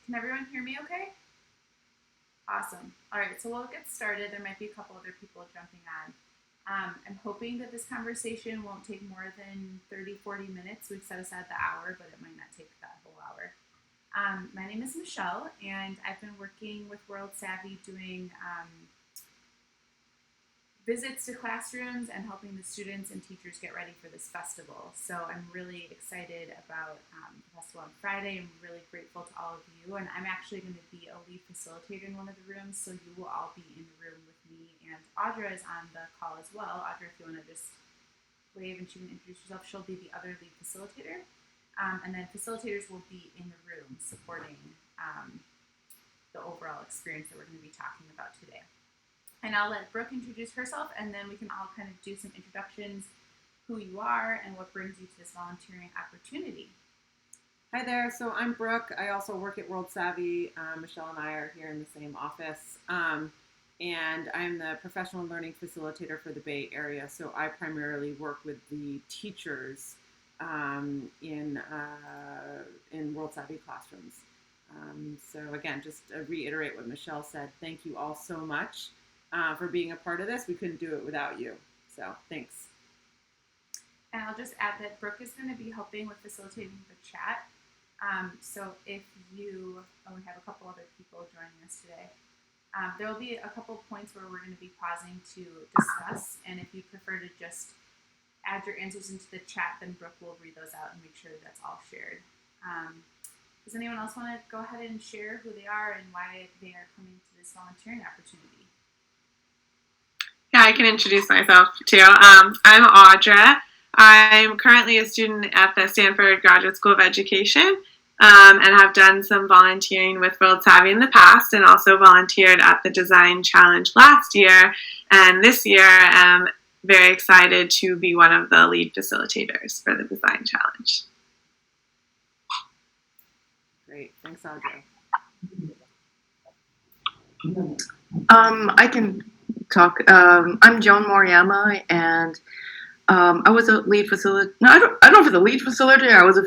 Can everyone hear me okay? Awesome. All right, so we'll get started. There might be a couple other people jumping on. I'm hoping that this conversation won't take more than 30-40 minutes. We've set aside the hour, but it might not take that whole hour. My name is Michelle, and I've been working with World Savvy doing visits to classrooms and helping the students and teachers get ready for this festival. So I'm really excited about the festival on Friday. I'm really grateful to all of you, and I'm actually going to be a lead facilitator in one of the rooms, so you will all be in the room with me, and Audra is on the call as well. Audra, if you want to just wave and she can introduce herself, she'll be the other lead facilitator, and then facilitators will be in the room supporting the overall experience that we're going to be talking about today. And I'll let Brooke introduce herself, and then we can all kind of do some introductions, who you are, and what brings you to this volunteering opportunity. Hi there, so I'm Brooke. I also work at World Savvy. Michelle and I are here in the same office. And I'm the professional learning facilitator for the Bay Area. So I primarily work with the teachers in World Savvy classrooms. So again, just to reiterate what Michelle said, thank you all so much for being a part of this. We couldn't do it without you. So thanks. And I'll just add that Brooke is going to be helping with facilitating the chat. So if you, we have a couple other people joining us today. There will be a couple points where we're going to be pausing to discuss. And if you prefer to just add your answers into the chat, then Brooke will read those out and make sure that's all shared. Does anyone else want to go ahead and share who they are and why they are coming to this volunteering opportunity? Yeah, I can introduce myself too. I'm Audra. I'm currently a student at the Stanford Graduate School of Education and have done some volunteering with World Savvy in the past, and also volunteered at the Design Challenge last year. And this year, I'm very excited to be one of the lead facilitators for the Design Challenge. Great, thanks, Audra. I can talk. I'm Joan Moriyama, and I was a lead facilitator. No, I don't know if it's a lead facilitator. I was a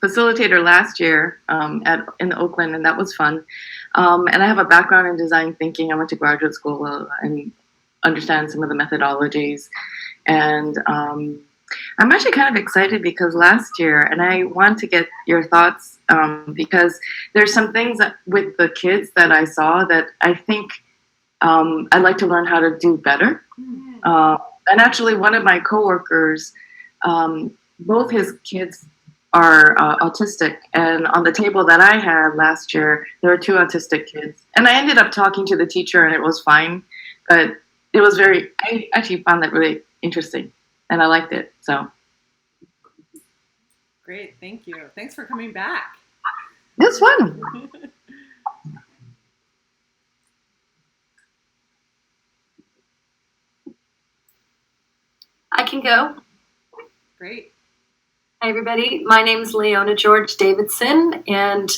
facilitator last year in Oakland, and that was fun. And I have a background in design thinking. I went to graduate school and understand some of the methodologies. And I'm actually kind of excited because last year, and I want to get your thoughts because there's some things with the kids that I saw that I think I'd like to learn how to do better. And actually, one of my coworkers, both his kids are autistic. And on the table that I had last year, there were 2 autistic kids. And I ended up talking to the teacher, and it was fine. But it was I actually found that really interesting. And I liked it. So Great, thank you. Thanks for coming back. it was fun. I can go. Great. Hi, everybody. My name is Leona George Davidson, and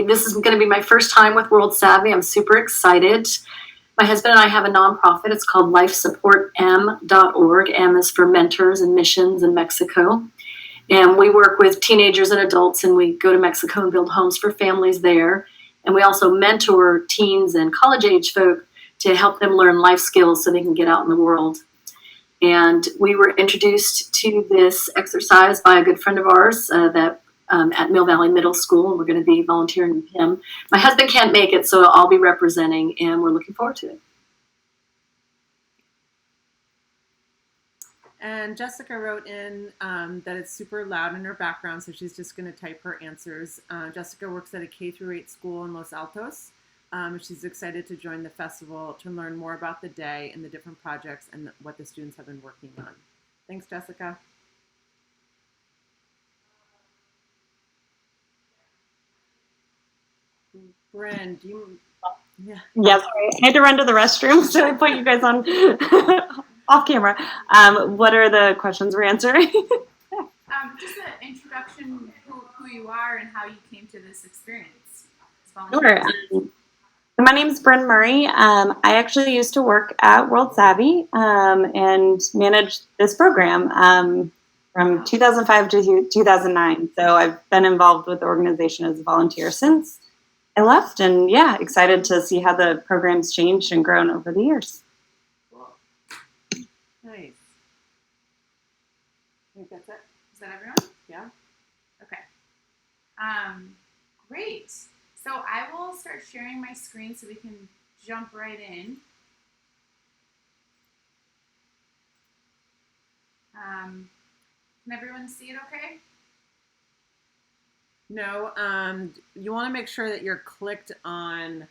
this is going to be my first time with World Savvy. I'm super excited. My husband and I have a nonprofit. It's called lifesupportm.org. M is for Mentors and Missions in Mexico. And we work with teenagers and adults, and we go to Mexico and build homes for families there. And we also mentor teens and college-age folk to help them learn life skills so they can get out in the world. And we were introduced to this exercise by a good friend of ours at Mill Valley Middle School, and we're going to be volunteering with him. My husband can't make it, so I'll be representing, and we're looking forward to it. And Jessica wrote in that it's super loud in her background, so she's just going to type her answers. Jessica works at a K-8 school in Los Altos. She's excited to join the festival to learn more about the day and the different projects and what the students have been working on. Thanks, Jessica. Bryn, do you? Yeah. Yeah, sorry. I had to run to the restroom, so I put you guys on off camera. What are the questions we're answering? Just an introduction, who you are and how you came to this experience. Sure. My name is Bryn Murray. I actually used to work at World Savvy and managed this program from 2005 to 2009. So I've been involved with the organization as a volunteer since. I left, and yeah, excited to see how the program's changed and grown over the years. Cool. Nice. I think that's it. Is that everyone? Yeah. Okay. Great. So I will start sharing my screen so we can jump right in. Can everyone see it okay? No, you want to make sure that you're clicked on,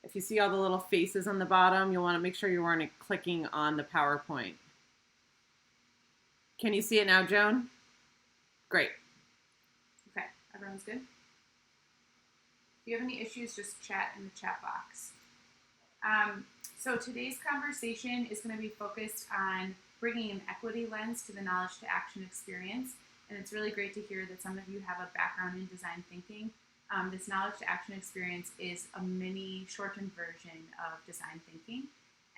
if you see all the little faces on the bottom, you want to make sure you aren't clicking on the PowerPoint. Can you see it now, Joan? Great. Okay, everyone's good? If you have any issues, just chat in the chat box. So today's conversation is going to be focused on bringing an equity lens to the knowledge to action experience. And it's really great to hear that some of you have a background in design thinking. This knowledge to action experience is a mini shortened version of design thinking.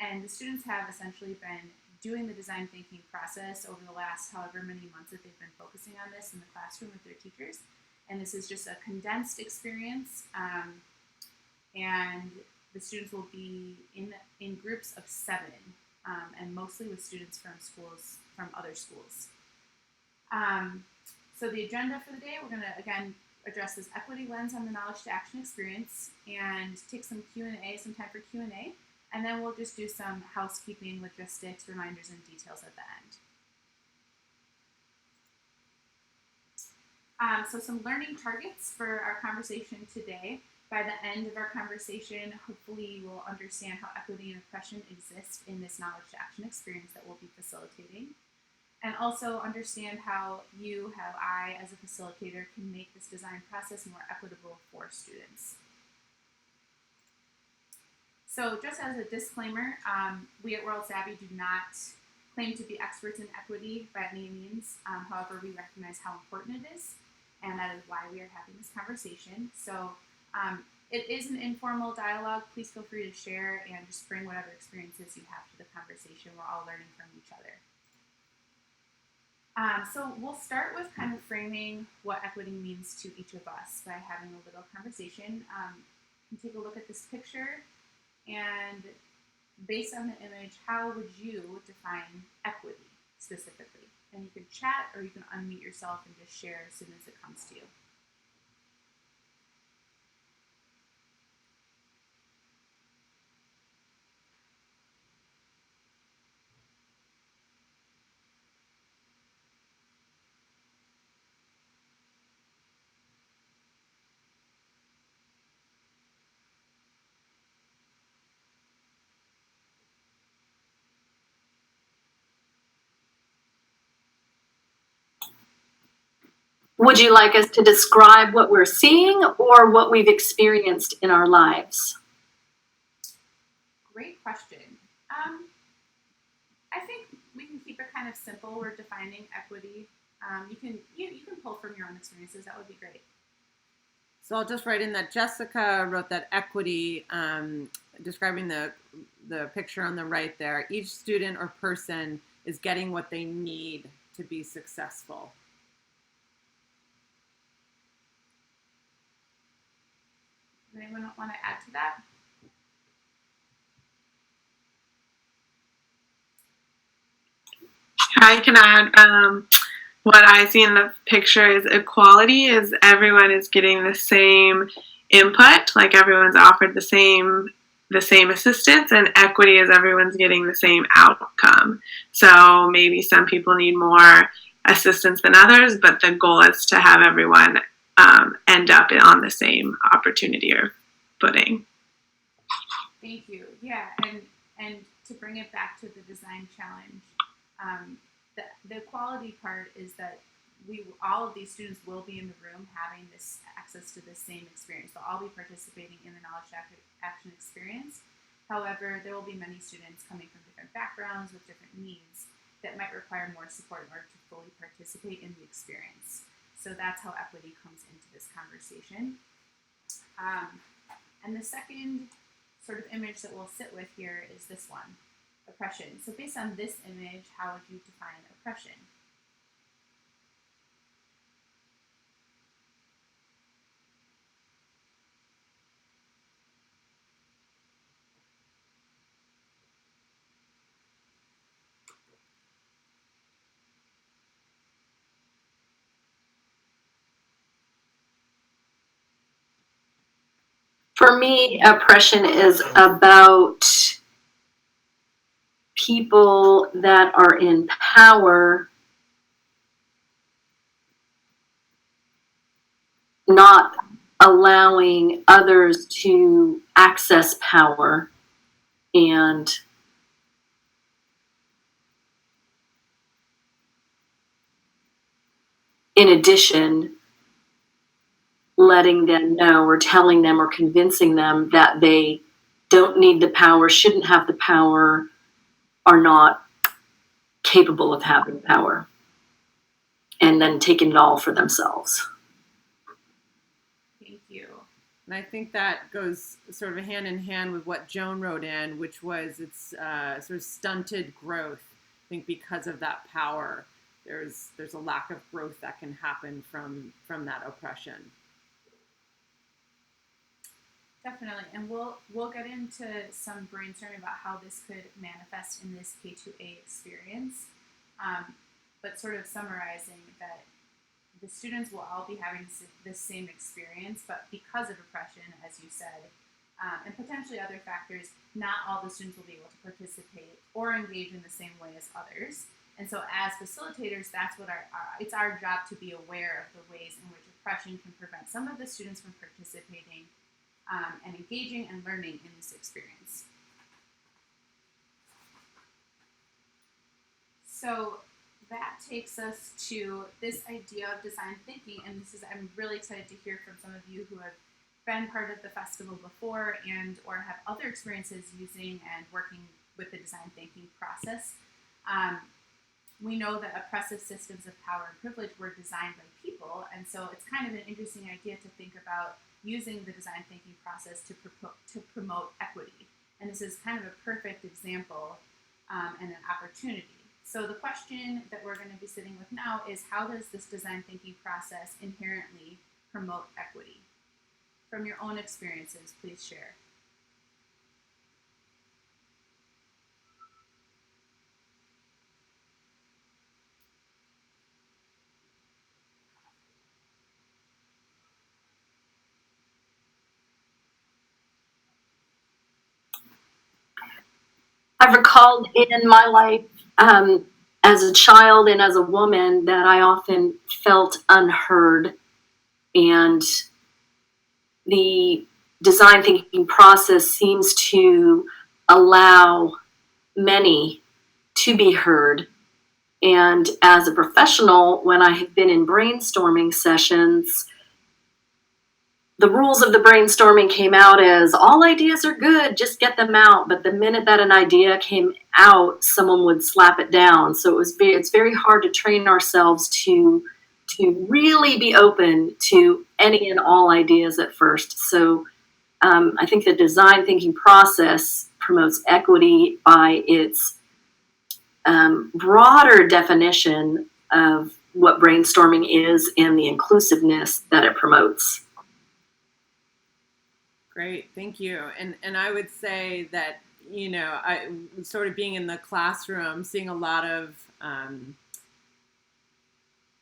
And the students have essentially been doing the design thinking process over the last however many months that they've been focusing on this in the classroom with their teachers. And this is just a condensed experience. And the students will be in groups of 7, and mostly with students from other schools. So the agenda for the day, we're going to again address this equity lens on the knowledge to action experience and take some Q&A, some time for Q&A, and then we'll just do some housekeeping, logistics, reminders, and details at the end. So some learning targets for our conversation today. By the end of our conversation, hopefully you will understand how equity and oppression exist in this knowledge to action experience that we'll be facilitating. And also understand how I, as a facilitator, can make this design process more equitable for students. So just as a disclaimer, we at World Savvy do not claim to be experts in equity by any means. However, we recognize how important it is, and that is why we are having this conversation. So it is an informal dialogue. Please feel free to share and just bring whatever experiences you have to the conversation. We're all learning from each other. So we'll start with kind of framing what equity means to each of us by having a little conversation. You can take a look at this picture, and based on the image, how would you define equity specifically? And you can chat or you can unmute yourself and just share as soon as it comes to you. Would you like us to describe what we're seeing or what we've experienced in our lives? Great question. I think we can keep it kind of simple. We're defining equity. You can pull from your own experiences. That would be great. So I'll just write in that Jessica wrote that equity, describing the picture on the right there. Each student or person is getting what they need to be successful. Does anyone want to add to that? I can add what I see in the picture is equality is everyone is getting the same input, like everyone's offered the same assistance, and equity is everyone's getting the same outcome. So maybe some people need more assistance than others, but the goal is to have everyone end up on the same opportunity or footing. Thank you. Yeah, and to bring it back to the design challenge, the equality part is that all of these students will be in the room having this access to the same experience. They'll all be participating in the knowledge action experience. However, there will be many students coming from different backgrounds with different needs that might require more support in order to fully participate in the experience. So that's how equity comes into this conversation. And the second sort of image that we'll sit with here is this one, oppression. So based on this image, how would you define oppression? For me, oppression is about people that are in power not allowing others to access power, and in addition, letting them know or telling them or convincing them that they don't need the power, shouldn't have the power, are not capable of having power, and then taking it all for themselves. Thank you. And I think that goes sort of hand in hand with what Joan wrote in, which was it's sort of stunted growth. I think because of that power, there's a lack of growth that can happen from that oppression. Definitely, and we'll get into some brainstorming about how this could manifest in this K2A experience. But sort of summarizing that the students will all be having this same experience, but because of oppression, as you said, and potentially other factors, not all the students will be able to participate or engage in the same way as others. And so as facilitators, that's what it's our job to be aware of the ways in which oppression can prevent some of the students from participating and engaging and learning in this experience. So that takes us to this idea of design thinking, and I'm really excited to hear from some of you who have been part of the festival before and or have other experiences using and working with the design thinking process. We know that oppressive systems of power and privilege were designed by people, and so it's kind of an interesting idea to think about using the design thinking process to promote equity. And this is kind of a perfect example and an opportunity. So the question that we're going to be sitting with now is, how does this design thinking process inherently promote equity? From your own experiences, please share. I've recalled in my life as a child and as a woman that I often felt unheard, and the design thinking process seems to allow many to be heard. And as a professional, when I have been in brainstorming sessions, the rules of the brainstorming came out as all ideas are good, just get them out. But the minute that an idea came out, someone would slap it down. So it's very hard to train ourselves to really be open to any and all ideas at first. So I think the design thinking process promotes equity by its broader definition of what brainstorming is and the inclusiveness that it promotes. Great, thank you. And I would say that, I sort of being in the classroom, seeing a lot of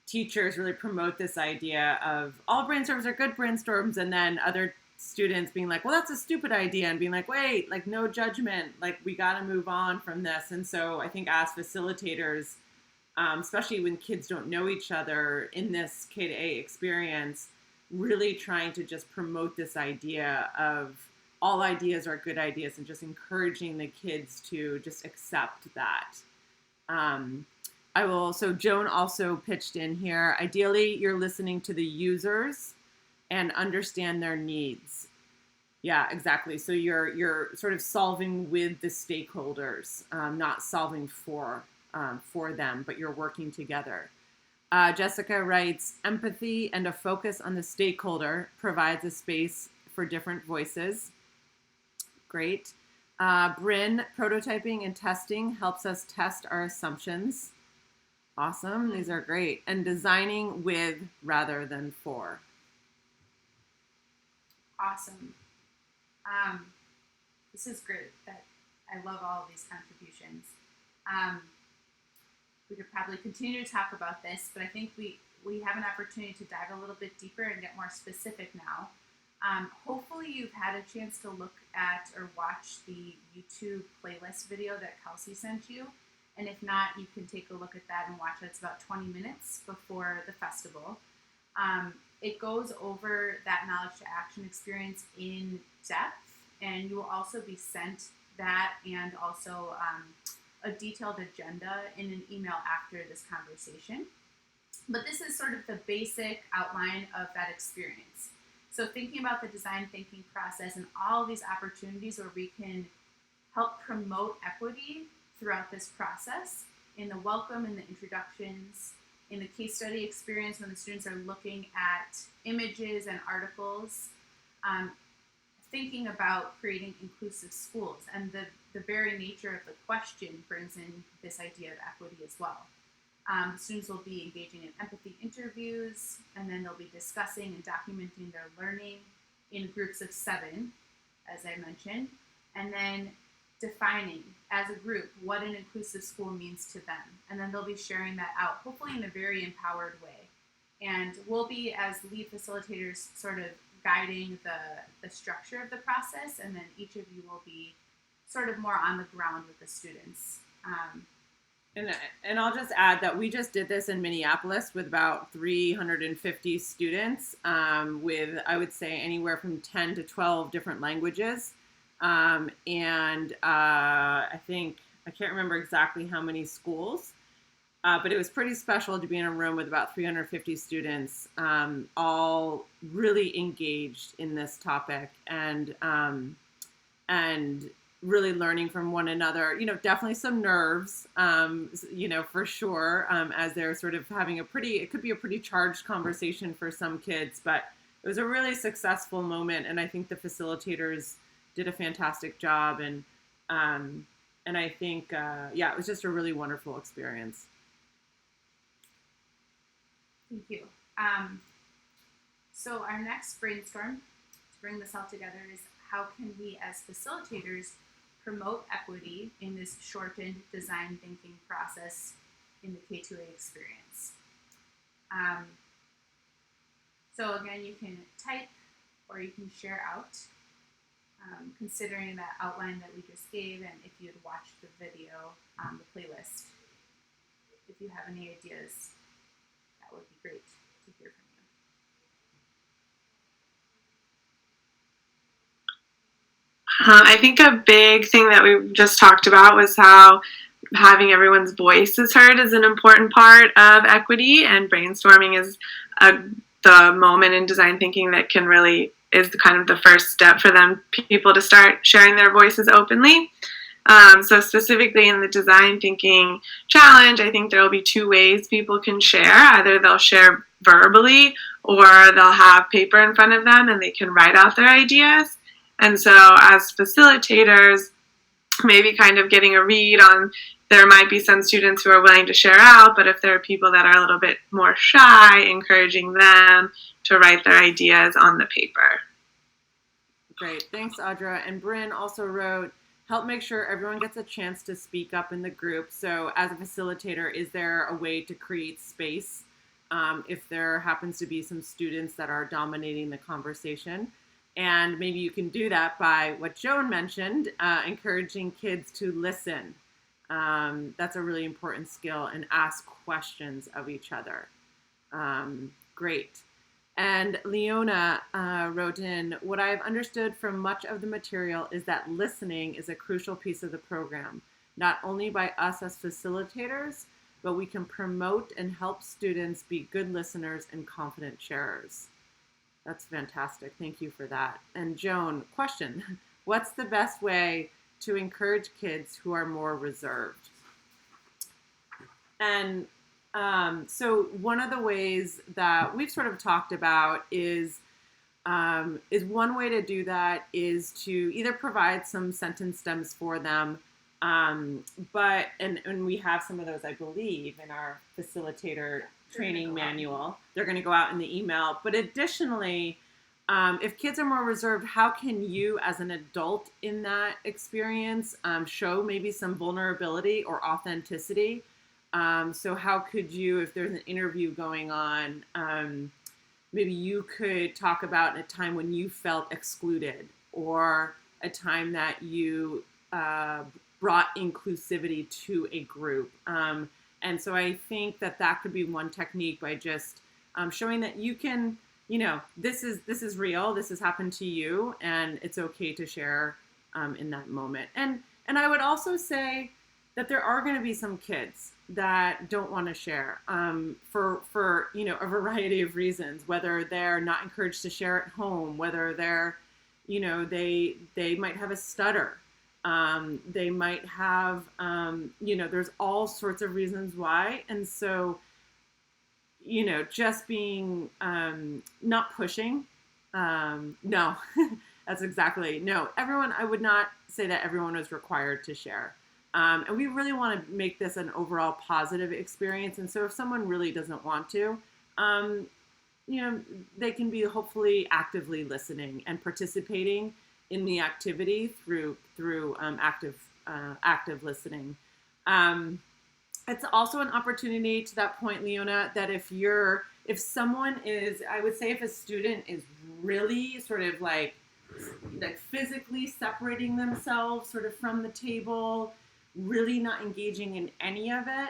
teachers really promote this idea of all brainstorms are good brainstorms, and then other students being like, well, that's a stupid idea, and being like, wait, like no judgment, like we got to move on from this. And so I think as facilitators, especially when kids don't know each other in this K-8 experience, really trying to just promote this idea of all ideas are good ideas and just encouraging the kids to just accept that. So Joan also pitched in here, ideally you're listening to the users and understand their needs. Yeah, exactly. So you're sort of solving with the stakeholders, not solving for them, but you're working together. Jessica writes, empathy and a focus on the stakeholder provides a space for different voices. Great. Bryn, prototyping and testing helps us test our assumptions. Awesome. These are great. And designing with rather than for. Awesome. This is great. I love all of these contributions. We could probably continue to talk about this, but I think we have an opportunity to dive a little bit deeper and get more specific now. Hopefully you've had a chance to look at or watch the YouTube playlist video that Kelsey sent you. And if not, you can take a look at that and watch it. It's about 20 minutes before the festival. It goes over that knowledge to action experience in depth, and you will also be sent that and also a detailed agenda in an email after this conversation. But this is sort of the basic outline of that experience. So thinking about the design thinking process and all these opportunities where we can help promote equity throughout this process in the welcome, in the introductions, in the case study experience when the students are looking at images and articles, thinking about creating inclusive schools. And the very nature of the question brings in this idea of equity as well. Students will be engaging in empathy interviews, and then they'll be discussing and documenting their learning in groups of 7, as I mentioned, and then defining as a group what an inclusive school means to them. And then they'll be sharing that out, hopefully in a very empowered way. And we'll be, as lead facilitators, sort of guiding the structure of the process, and then each of you will be sort of more on the ground with the students. And I'll just add that we just did this in Minneapolis with about 350 students with, I would say, anywhere from 10 to 12 different languages. I think, I can't remember exactly how many schools, but it was pretty special to be in a room with about 350 students, all really engaged in this topic and really learning from one another. Definitely some nerves, for sure, as they're sort of having it could be a pretty charged conversation for some kids, but it was a really successful moment. And I think the facilitators did a fantastic job. And I think, it was just a really wonderful experience. Thank you. So our next brainstorm to bring this all together is how can we as facilitators promote equity in this shortened design thinking process in the K2A experience. So again, you can type or you can share out, considering that outline that we just gave, and if you had watched the video on the playlist. If you have any ideas, that would be great to hear from you. I think a big thing that we just talked about was how having everyone's voices heard is an important part of equity, and brainstorming is the moment in design thinking that can really is kind of the first step for people to start sharing their voices openly. So specifically in the design thinking challenge, I think there will be 2 ways people can share. Either they'll share verbally, or they'll have paper in front of them and they can write out their ideas. And so as facilitators, maybe kind of getting a read on, there might be some students who are willing to share out, but if there are people that are a little bit more shy, encouraging them to write their ideas on the paper. Great, thanks, Audra. And Bryn also wrote, help make sure everyone gets a chance to speak up in the group. So as a facilitator, is there a way to create space if there happens to be some students that are dominating the conversation? And maybe you can do that by what Joan mentioned, encouraging kids to listen. That's a really important skill, and ask questions of each other. Great. And Leona wrote in, what I've understood from much of the material is that listening is a crucial piece of the program, not only by us as facilitators, but we can promote and help students be good listeners and confident sharers. That's fantastic. Thank you for that. And Joan, question, what's the best way to encourage kids who are more reserved? And so one of the ways that we've sort of talked about is one way to do that is to either provide some sentence stems for them, and we have some of those, I believe, in our facilitator training manual. They're going to go out in the email. But additionally, if kids are more reserved, how can you as an adult in that experience show maybe some vulnerability or authenticity? So how could you, if there's an interview going on, maybe you could talk about a time when you felt excluded, or a time that you brought inclusivity to a group. And so I think that that could be one technique, by just showing that you can, this is real, this has happened to you, and it's okay to share in that moment. And I would also say that there are going to be some kids that don't want to share for a variety of reasons, whether they're not encouraged to share at home, whether they're they might have a stutter, they might have there's all sorts of reasons why. And so just being not pushing, no. That's exactly, no, everyone, I would not say that everyone is required to share. And we really want to make this an overall positive experience. And so if someone really doesn't want to, they can be hopefully actively listening and participating in the activity through active listening. It's also an opportunity, to that point, Leona, that if someone is, I would say if a student is really sort of like physically separating themselves sort of from the table, really not engaging in any of it,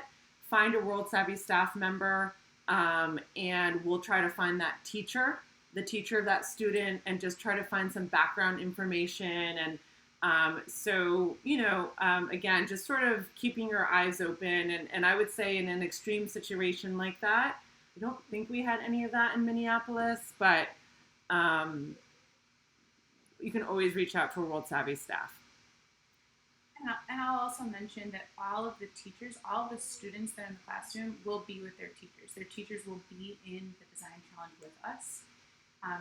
find a World Savvy staff member, and we'll try to find that teacher, the teacher of that student, and just try to find some background information. And again, just sort of keeping your eyes open. And I would say in an extreme situation like that, I don't think we had any of that in Minneapolis, but you can always reach out to World Savvy staff. And I'll also mention that all of the teachers, all of the students that are in the classroom will be with their teachers. Their teachers will be in the design challenge with us,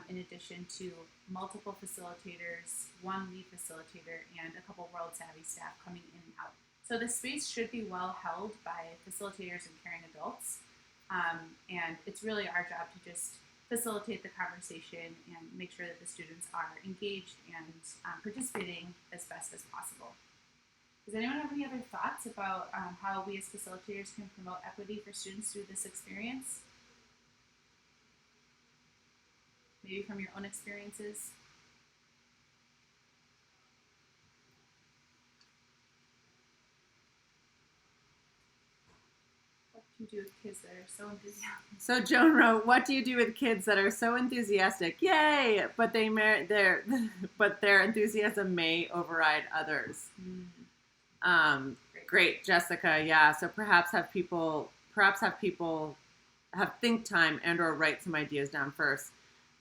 in addition to multiple facilitators, one lead facilitator, and a couple World Savvy staff coming in and out. So the space should be well held by facilitators and caring adults. And it's really our job to just facilitate the conversation and make sure that the students are engaged and participating as best as possible. Does anyone have any other thoughts about how we as facilitators can promote equity for students through this experience? Maybe from your own experiences? What do you do with kids that are so enthusiastic? So Joan wrote, "What do you do with kids that are so enthusiastic? Yay! But their enthusiasm may override others." Great, Jessica. Yeah. So perhaps have people have think time and/or write some ideas down first.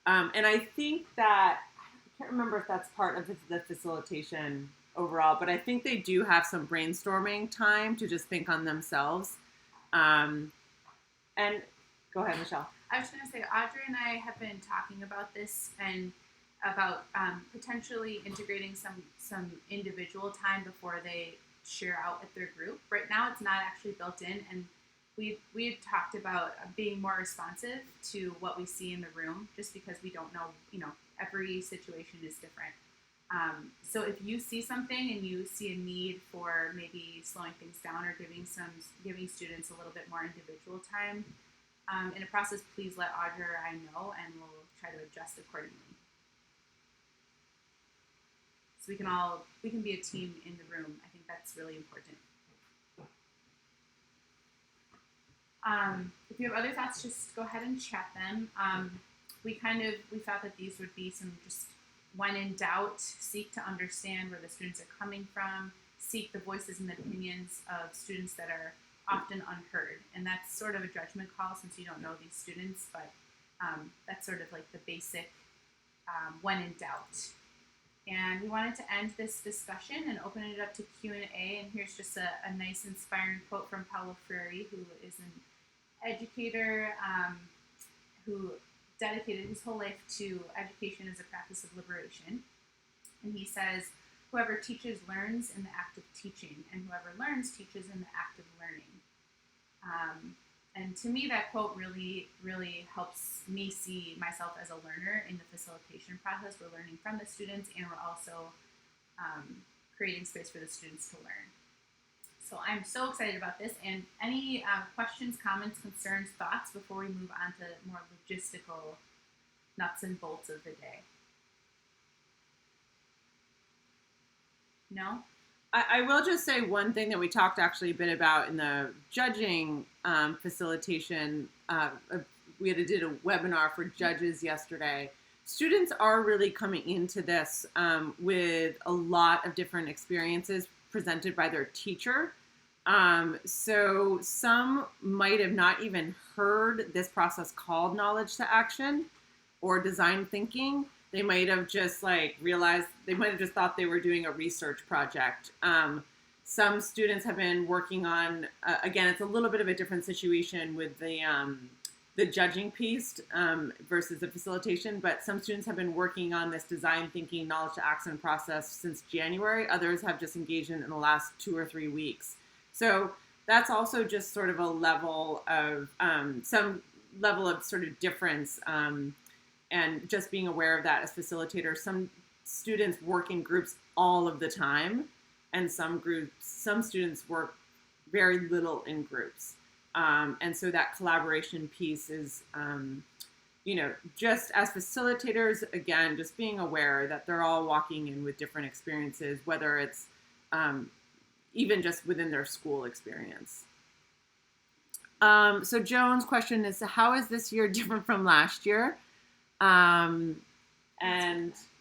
And I think that, I can't remember if that's part of the facilitation overall, but I think they do have some brainstorming time to just think on themselves. And go ahead, Michelle. I was going to say, Audrey and I have been talking about this and about potentially integrating some individual time before they share out with their group. Right now, it's not actually built in, and we had talked about being more responsive to what we see in the room, just because we don't know, every situation is different. So if you see something and you see a need for maybe slowing things down or giving students a little bit more individual time in a process, please let Audrey or I know, and we'll try to adjust accordingly. So we can be a team in the room. I think that's really important. If you have other thoughts, just go ahead and chat them. We thought that these would be some just, when in doubt, seek to understand where the students are coming from, seek the voices and the opinions of students that are often unheard. And that's sort of a judgment call since you don't know these students, but that's sort of like the basic when in doubt. And we wanted to end this discussion and open it up to Q&A. And here's just a nice inspiring quote from Paulo Freire, who is an educator who dedicated his whole life to education as a practice of liberation. And he says, "Whoever teaches learns in the act of teaching, and whoever learns teaches in the act of learning." And to me, that quote really, really helps me see myself as a learner in the facilitation process. We're learning from the students, and we're also creating space for the students to learn. So I'm so excited about this. And any questions, comments, concerns, thoughts before we move on to more logistical nuts and bolts of the day? No? I will just say one thing that we talked actually a bit about in the judging facilitation. We did a webinar for judges yesterday. Students are really coming into this with a lot of different experiences presented by their teacher. So some might have not even heard this process called knowledge to action or design thinking. They might have just realized, they might have just thought they were doing a research project. Some students have been working on, again, it's a little bit of a different situation with the judging piece versus the facilitation, but some students have been working on this design thinking knowledge to action process since January. Others have just engaged in the last 2 or 3 weeks. So that's also just sort of a level of, some level of sort of difference, and just being aware of that as facilitators. Some students work in groups all of the time, and some students work very little in groups. And so that collaboration piece is, just as facilitators, again, just being aware that they're all walking in with different experiences, whether it's even just within their school experience. So Joan's question is, how is this year different from last year? And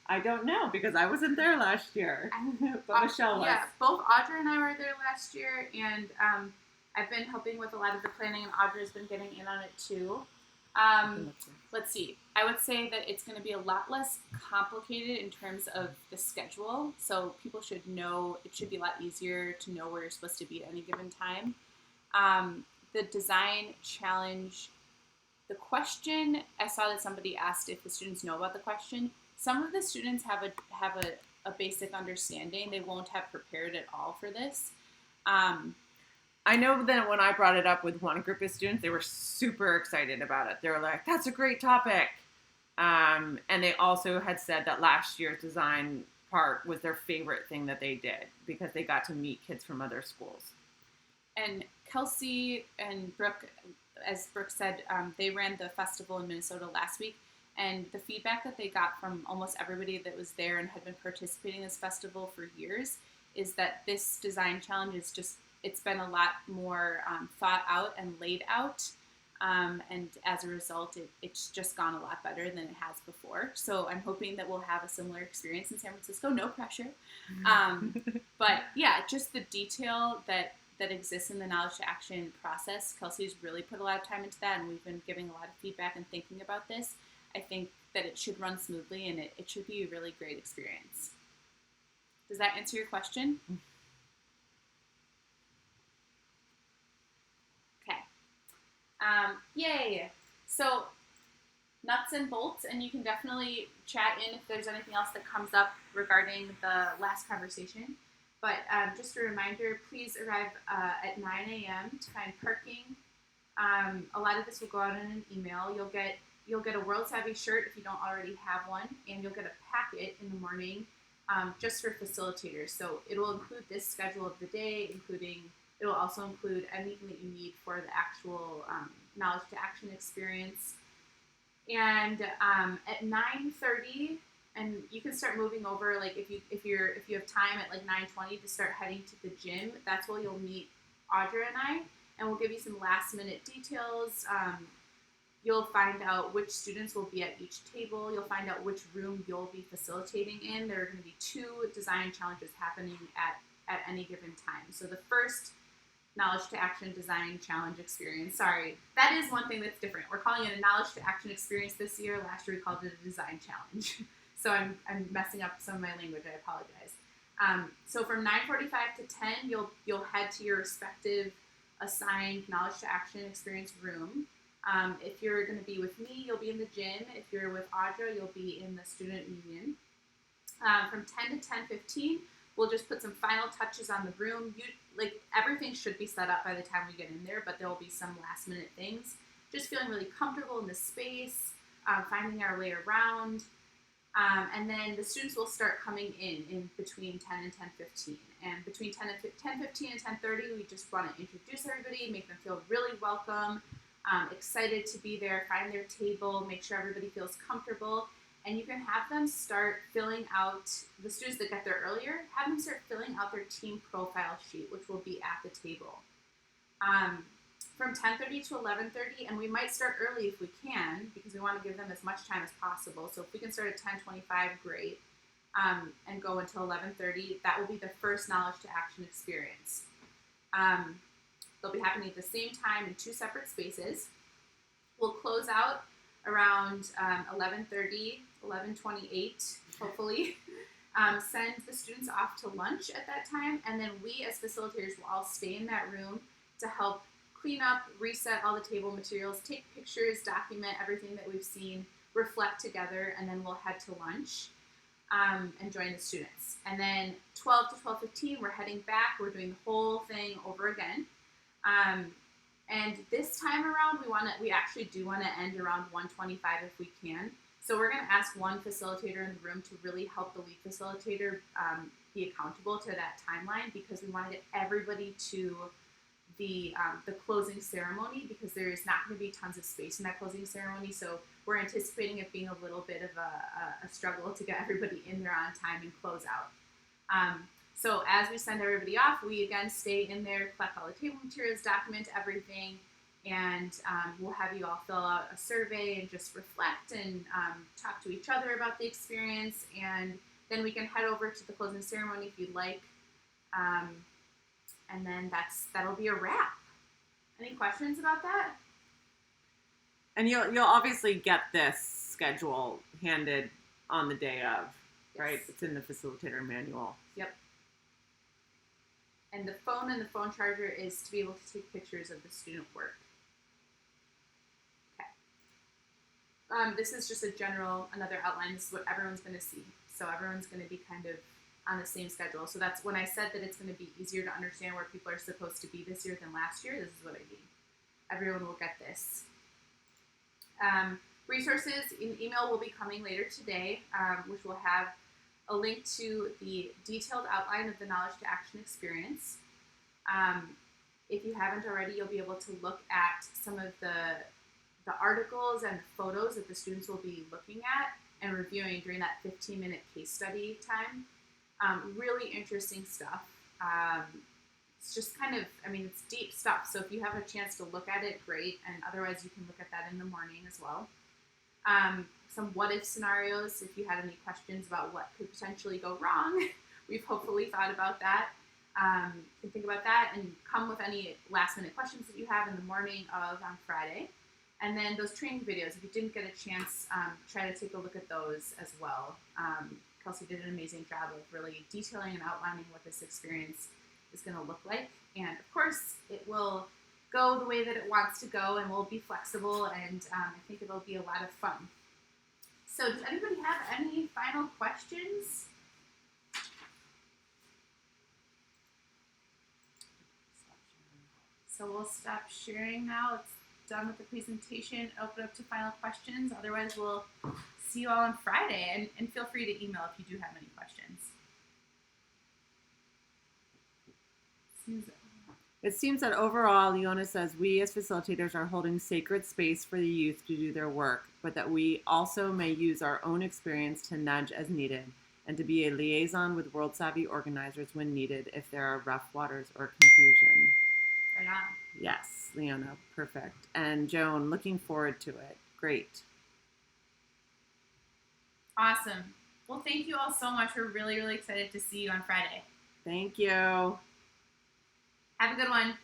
I don't know because I wasn't there last year, but Michelle was. Yeah, both Audra and I were there last year, and I've been helping with a lot of the planning, and Audra's been getting in on it too. Let's see. I would say that it's going to be a lot less complicated in terms of the schedule. So people should know, it should be a lot easier to know where you're supposed to be at any given time. The design challenge, the question, I saw that somebody asked if the students know about the question. Some of the students have a basic understanding. They won't have prepared at all for this. I know that when I brought it up with one group of students, they were super excited about it. They were like, that's a great topic. And they also had said that last year's design part was their favorite thing that they did because they got to meet kids from other schools. And Kelsey and Brooke, as Brooke said, they ran the festival in Minnesota last week. And the feedback that they got from almost everybody that was there and had been participating in this festival for years is that this design challenge is just, it's been a lot more thought out and laid out. And as a result, it's just gone a lot better than it has before. So I'm hoping that we'll have a similar experience in San Francisco. No pressure. But yeah, just the detail that exists in the knowledge to action process. Kelsey's really put a lot of time into that, and we've been giving a lot of feedback and thinking about this. I think that it should run smoothly, and it should be a really great experience. Does that answer your question? Okay. Yay. So nuts and bolts, and you can definitely chat in if there's anything else that comes up regarding the last conversation. But just a reminder, please arrive at 9 a.m. to find parking. A lot of this will go out in an email. You'll get a World Savvy shirt if you don't already have one, and you'll get a packet in the morning just for facilitators. So it will include this schedule of the day, it will also include anything that you need for the actual knowledge to action experience. And at 9:30, and you can start moving over, like if you have time at like 9:20 to start heading to the gym. That's where you'll meet Audra and I, and we'll give you some last minute details. You'll find out which students will be at each table. You'll find out which room you'll be facilitating in. There are going to be 2 design challenges happening at any given time. So the first knowledge to action design challenge experience. Sorry, that is one thing that's different. We're calling it a knowledge to action experience this year. Last year we called it a design challenge. So I'm messing up some of my language. I apologize. So from 9:45 to 10, you'll head to your respective assigned knowledge to action experience room. If you're going to be with me, you'll be in the gym. If you're with Audra, you'll be in the student union. From 10 to 10:15, we'll just put some final touches on the room. Everything should be set up by the time we get in there, but there will be some last minute things. Just feeling really comfortable in the space, finding our way around. And then the students will start coming in between 10 and 10:15. And between 10:15 and 10:30, we just want to introduce everybody, make them feel really welcome. excited to be there, find their table, make sure everybody feels comfortable. And you can have them start filling out, the students that got there earlier, have them start filling out their team profile sheet, which will be at the table. From 10:30 to 11:30, and we might start early if we can, because we want to give them as much time as possible. So if we can start at 10:25, great, and go until 11:30, that will be the first knowledge to action experience. They'll be happening at the same time in 2 separate spaces. We'll close out around 11:30, 11:28, hopefully. Send the students off to lunch at that time, and then we as facilitators will all stay in that room to help clean up, reset all the table materials, take pictures, document everything that we've seen, reflect together, and then we'll head to lunch and join the students. And then 12 to 12:15, we're heading back. We're doing the whole thing over again. And this time around, we actually do want to end around 1:25 if we can. So we're going to ask one facilitator in the room to really help the lead facilitator be accountable to that timeline, because we want to get everybody to the closing ceremony, because there is not going to be tons of space in that closing ceremony. So we're anticipating it being a little bit of a struggle to get everybody in there on time and close out. So as we send everybody off, we again stay in there, collect all the table materials, document everything, and we'll have you all fill out a survey and just reflect and talk to each other about the experience, and then we can head over to the closing ceremony if you'd like. And then that'll be a wrap. Any questions about that? And you'll obviously get this schedule handed on the day of, right? Yes. It's in the facilitator manual. Yep. And the phone charger is to be able to take pictures of the student work. Okay. This is just another outline. This is what everyone's going to see. So everyone's going to be kind of on the same schedule. So that's when I said that it's going to be easier to understand where people are supposed to be this year than last year. This is what I mean. Everyone will get this. Resources in email will be coming later today, which will have a link to the detailed outline of the knowledge to action experience. If you haven't already, you'll be able to look at some of the articles and the photos that the students will be looking at and reviewing during that 15-minute case study time. Really interesting stuff. It's just kind of, it's deep stuff. So if you have a chance to look at it, great. And otherwise, you can look at that in the morning as well. Some what-if scenarios, if you had any questions about what could potentially go wrong. We've hopefully thought about that. You can think about that and come with any last-minute questions that you have in the morning on Friday. And then those training videos, if you didn't get a chance, try to take a look at those as well. Kelsey did an amazing job of really detailing and outlining what this experience is going to look like. And of course, it will go the way that it wants to go, and we'll be flexible, and I think it'll be a lot of fun. So does anybody have any final questions? So we'll stop sharing now. It's done with the presentation. Open up to final questions. Otherwise, we'll see you all on Friday, and feel free to email if you do have any questions. It seems that overall, Leona says, we as facilitators are holding sacred space for the youth to do their work, but that we also may use our own experience to nudge as needed and to be a liaison with World Savvy organizers when needed if there are rough waters or confusion. Right on. Yes, Leona, perfect. And Joan, looking forward to it. Great. Awesome. Well, thank you all so much. We're really, really excited to see you on Friday. Thank you. Have a good one.